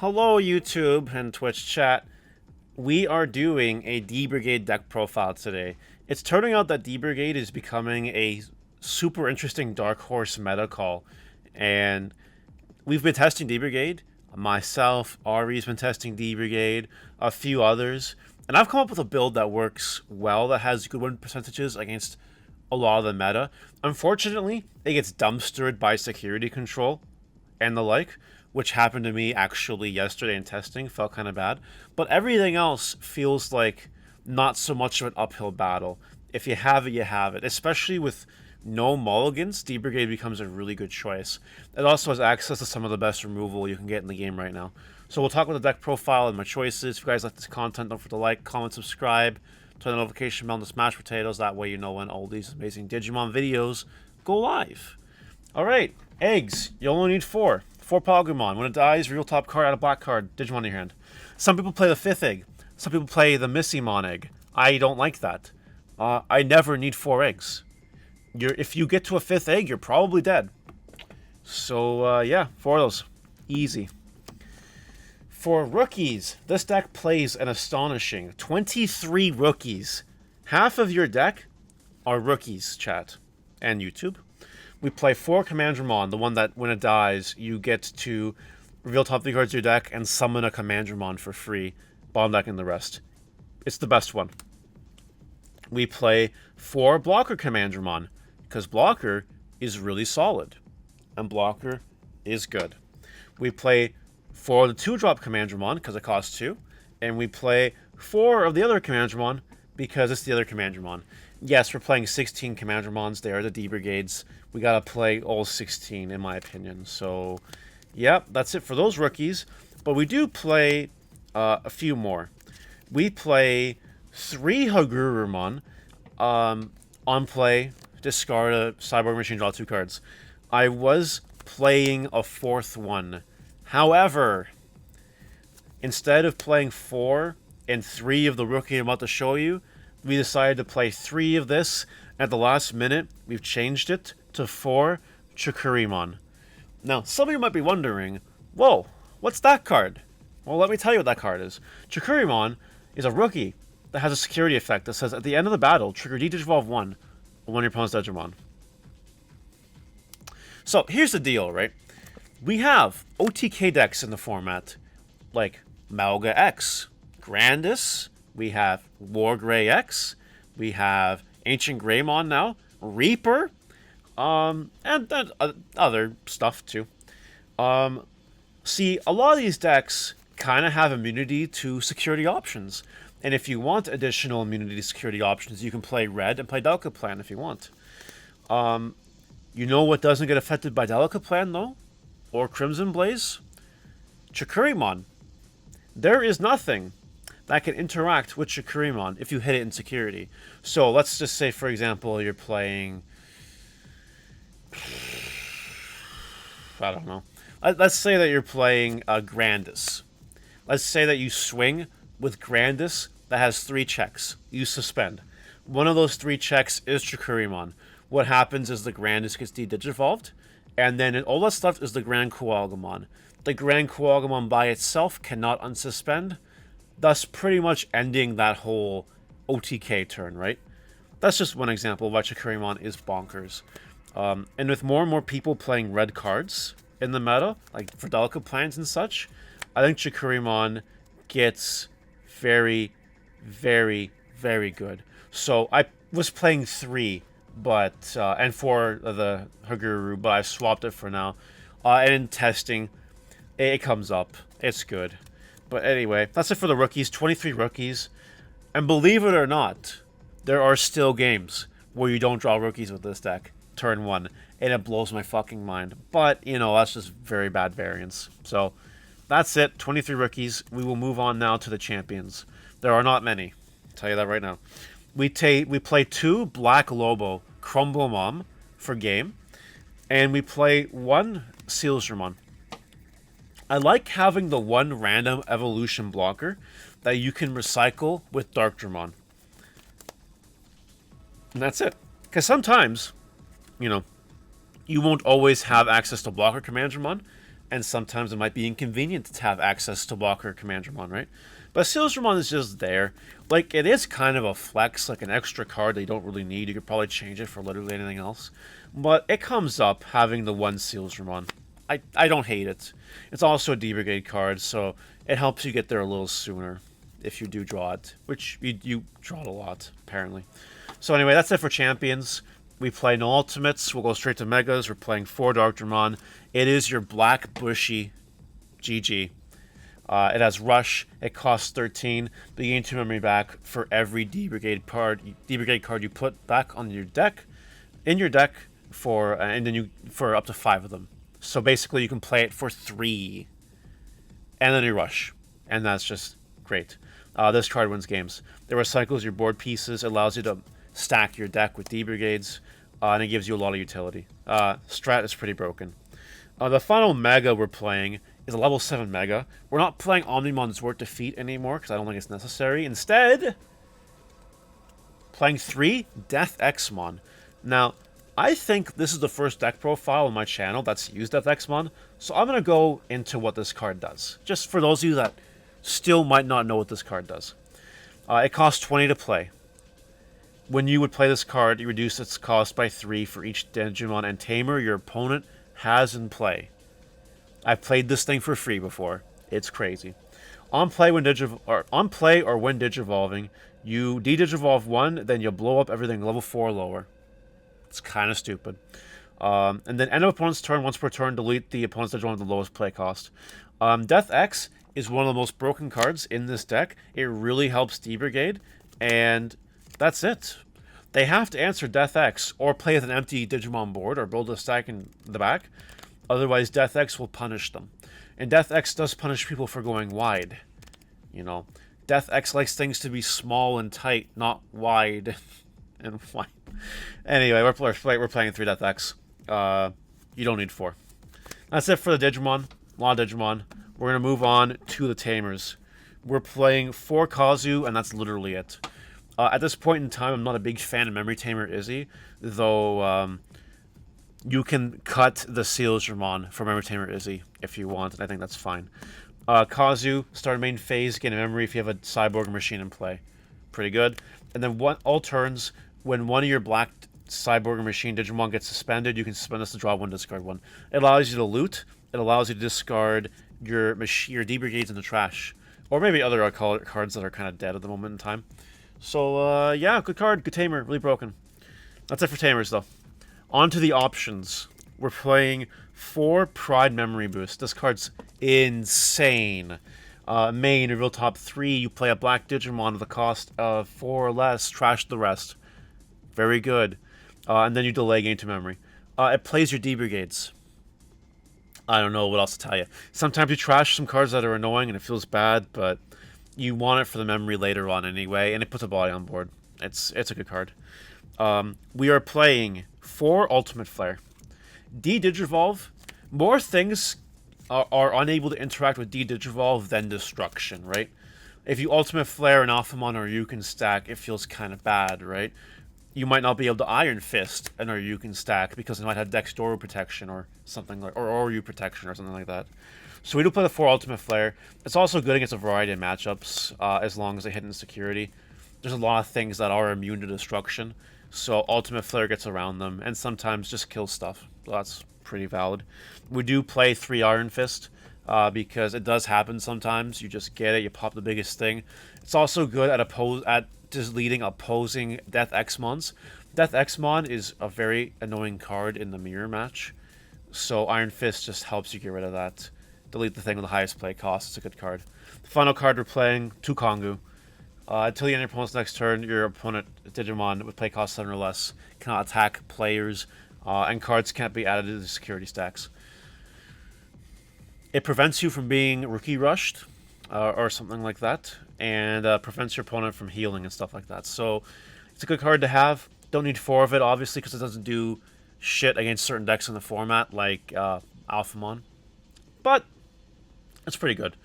Hello, YouTube and Twitch chat. We are doing a D-Brigade deck profile today. It's turning out that D-Brigade is becoming a super interesting dark horse meta call. And we've been testing D-Brigade. Myself, Ari's been testing D-Brigade, a few others. And I've come up with a build that works well, that has good win percentages against a lot of the meta. Unfortunately, it gets dumpstered by security control and the like, which happened to me actually yesterday in testing. Felt kind of bad. But everything else feels like not so much of an uphill battle. If you have it, you have it. Especially with no mulligans, D-Brigade becomes a really good choice. It also has access to some of the best removal you can get in the game right now. So we'll talk about the deck profile and my choices. If you guys like this content, don't forget to like, comment, subscribe, turn the notification bell on the smash potatoes. That way you know when all these amazing Digimon videos go live. Alright, eggs. You only need 4. 4 Pokemon. When it dies, reveal top card, add a black card, Digimon in your hand. Some people play the 5th egg. Some people play the Missymon egg. I don't like that. I never need 4 eggs. If you get to a 5th egg, you're probably dead. So, yeah, 4 of those. Easy. For rookies, this deck plays an astonishing 23 rookies. Half of your deck are rookies, chat, and YouTube. We play 4 Commandramon, the one that when it dies, you get to reveal top 3 cards of your deck and summon a Commandramon for free, bottom deck and the rest. It's the best one. We play 4 Blocker Commandramon, because Blocker is really solid, and Blocker is good. We play 4 of the 2-drop Commandramon, because it costs 2, and we play 4 of the other Commandramon, because it's the other Commandramon. Yes, we're playing 16 Commandramons. They are the D-Brigades. We gotta play all 16, in my opinion. So, yeah, that's it for those rookies. But we do play a few more. We play 3 Hagurumon. On play, discard a Cyborg Machine, draw 2 cards. I was playing a 4th one. However, instead of playing 4 and 3 of the rookie I'm about to show you, we decided to play 3 of this. At the last minute, we've changed it to 4 Chikurimon. Now, some of you might be wondering, whoa, what's that card? Well, let me tell you what that card is. Chikurimon is a rookie that has a security effect that says, at the end of the battle, trigger D-Digivolve 1 on one of your opponent's Digimon. So, here's the deal, right? We have OTK decks in the format, like Malga X, Grandis, we have Wargrey X, we have Ancient Greymon now, Reaper, and other stuff too. See, a lot of these decks kind of have immunity to security options. And if you want additional immunity to security options, you can play Red and play Delcaplan if you want. You know what doesn't get affected by Delcaplan, though? Or Crimson Blaze? Chikurimon. There is nothing that can interact with Chikurimon if you hit it in security. So let's just say, for example, you're playing... I don't know. Let's say that you're playing Grandis. Let's say that you swing with Grandis that has 3 checks. You suspend. One of those 3 checks is Chikurimon. What happens is the Grandis gets de-digivolved, and then all that's left is the Grand Koagamon. The Grand Koagamon by itself cannot unsuspend, thus pretty much ending that whole OTK turn, right? That's just one example of why Chikurimon is bonkers. And with more and more people playing red cards in the meta, like for Delcaplans and such, I think Chikurimon gets very, very, very good. So I was playing 3, but and 4 of the Haguru, but I've swapped it for now. And in testing, it comes up. It's good. But anyway, that's it for the rookies. 23 rookies. And believe it or not, there are still games where you don't draw rookies with this deck. Turn 1. And it blows my fucking mind. But, you know, that's just very bad variance. So, that's it. 23 rookies. We will move on now to the champions. There are not many. I'll tell you that right now. We play 2 Black Lobo Crumble Mom for game. And we play 1 Sealsdramon. I like having the 1 random evolution blocker that you can recycle with Darkdramon. And that's it. Because sometimes, you know, you won't always have access to blocker Commandramon, and sometimes it might be inconvenient to have access to Walker Commandramon, right? But Sealsramon is just there. Like, it is kind of a flex, like an extra card that you don't really need. You could probably change it for literally anything else. But it comes up having the one Sealsramon. I don't hate it. It's also a D-Brigade card, so it helps you get there a little sooner if you do draw it, which you draw it a lot, apparently. So anyway, that's it for Champions. We play no Ultimates. We'll go straight to Megas. We're playing 4 Darkdramon. It is your black bushy GG. It has Rush. It costs 13. But you gain 2 memory back for every D-Brigade card you put back on your deck, and then for up to 5 of them. So basically, you can play it for 3, and then you Rush, and that's just great. This card wins games. It recycles your board pieces, allows you to stack your deck with D-Brigades, and it gives you a lot of utility. Strat is pretty broken. The final Mega we're playing is a level 7 Mega. We're not playing Omnimon's Worth Defeat anymore, because I don't think it's necessary. Instead, playing 3 Death Xmon. Now, I think this is the first deck profile on my channel that's used Death Xmon, so I'm going to go into what this card does, just for those of you that still might not know what this card does. It costs 20 to play. When you would play this card, you reduce its cost by 3 for each Digimon and Tamer your opponent has in play. I've played this thing for free before. It's crazy. On play or when Digivolving, you de-Digivolve 1, then you blow up everything level 4 or lower. It's kind of stupid. And then end of opponent's turn, once per turn, delete the opponent's Digimon with the lowest play cost. Death X is one of the most broken cards in this deck. It really helps D-Brigade, and that's it. They have to answer Death X, or play with an empty Digimon board, or build a stack in the back. Otherwise, Death X will punish them. And Death X does punish people for going wide. You know, Death X likes things to be small and tight, not wide and wide. Anyway, we're playing 3 Death X. You don't need 4. That's it for the Digimon. A lot of Digimon. We're going to move on to the Tamers. We're playing 4 Kazu, and that's literally it. At this point in time, I'm not a big fan of Memory Tamer Izzy, though you can cut the Sealsramon for Memory Tamer Izzy if you want, and I think that's fine. Kazu, start main phase, gain a memory if you have a Cyborg machine in play. Pretty good. And then all turns, when one of your black Cyborg machine Digimon gets suspended, you can suspend this to draw 1, discard 1. It allows you to loot. It allows you to discard your D-Brigades in the trash. Or maybe other cards that are kind of dead at the moment in time. So, yeah, good card. Good Tamer. Really broken. That's it for Tamers, though. On to the options. We're playing 4 Pride Memory Boost. This card's insane. Main, reveal top 3. You play a black Digimon with a cost of 4 or less. Trash the rest. Very good. And then you delay gain to memory. It plays your D-Brigades. I don't know what else to tell you. Sometimes you trash some cards that are annoying and it feels bad, but you want it for the memory later on anyway, and it puts a body on board. It's a good card. We are playing 4 Ultimate Flare. D-Digivolve. More things are unable to interact with D-Digivolve than Destruction, right? If you Ultimate Flare an Alphamon or Ryukin stack, it feels kind of bad, right? You might not be able to Iron Fist an Ryukin stack because it might have Dexdoru protection or something like, or Oryu protection or something like that. So we do play the 4 Ultimate Flare. It's also good against a variety of matchups as long as they hit insecurity. There's a lot of things that are immune to destruction, so Ultimate Flare gets around them and sometimes just kills stuff. So that's pretty valid. We do play 3 Iron Fist because it does happen sometimes. You just get it, you pop the biggest thing. It's also good at just leading opposing Death Xmons. Death Xmon is a very annoying card in the mirror match, so Iron Fist just helps you get rid of that. Delete the thing with the highest play cost. It's a good card. The final card we're playing, 2 Kongu. Until you end your opponent's next turn, your opponent Digimon with play cost 7 or less cannot attack players, and cards can't be added to the security stacks. It prevents you from being rookie rushed, or something like that, and prevents your opponent from healing and stuff like that. So it's a good card to have. Don't need 4 of it, obviously, because it doesn't do shit against certain decks in the format, like Alphamon. But it's pretty good.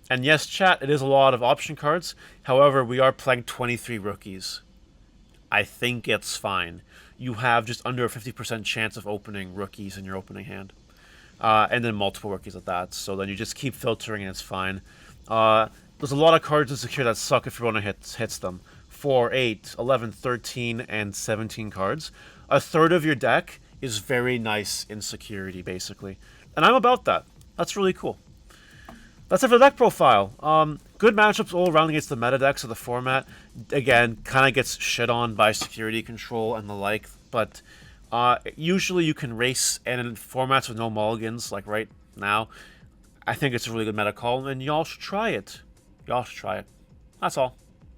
And yes, chat, it is a lot of option cards. However, we are playing 23 rookies. I think it's fine. You have just under a 50% chance of opening rookies in your opening hand. and then multiple rookies at that. So then you just keep filtering and it's fine. There's a lot of cards in Secure that suck if everyone hits them. 4, 8, 11, 13, and 17 cards. A third of your deck is very nice in Security, basically. And I'm about that. That's really cool. That's it for the deck profile. Good matchups all around against the meta decks of the format. Again, kind of gets shit on by Security Control and the like, but usually you can race, and in formats with no mulligans, like right now, I think it's a really good meta call, and y'all should try it. Y'all should try it. That's all.